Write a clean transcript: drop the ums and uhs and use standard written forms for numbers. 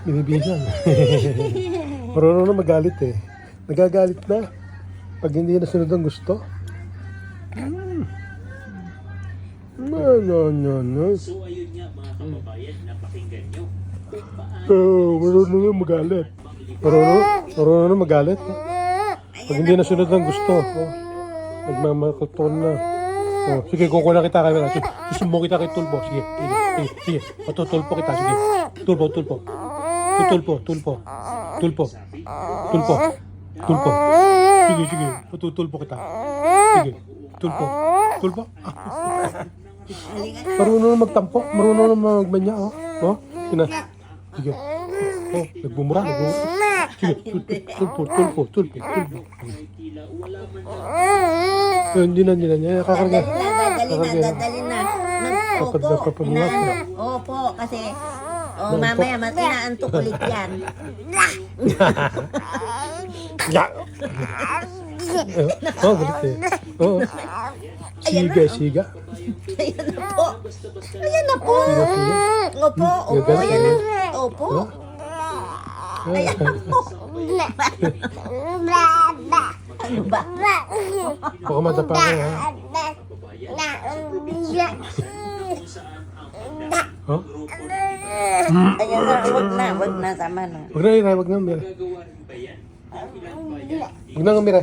Binibisan. Marunong na magalit eh. Nagagalit na. Pag hindi nasunod ang gusto. No. So ayun nga mga kababayan, napakinggan nyo. Marunong na magalit. Marunong na magalit. Pag hindi nasunod ang gusto. Nagmamakuton na. Sige, kukunan kita kay Mela. Susumbong kita kay Tulpo. Sige. Matutulpo kita. Sige. Tulpo. Sige. Matutulpo kita. Sige. Tulpo. Marunong na magtampo. Marunong na magmanya. Sige. Nagbumura. Sige. Tulpo. Hindi na. Kakarga. Dadali na. Kapag napapabuhat na. Opo, kasi mamaya inaantok ulit yan. Galit eh. Siga. Ayan na po. Opo. Ayan na. Opo. Ayan na po. Ano ba? Baka madapa ka ha. Ayan na, wag na, tama na. Wag na, Mira. Wag na, Mira.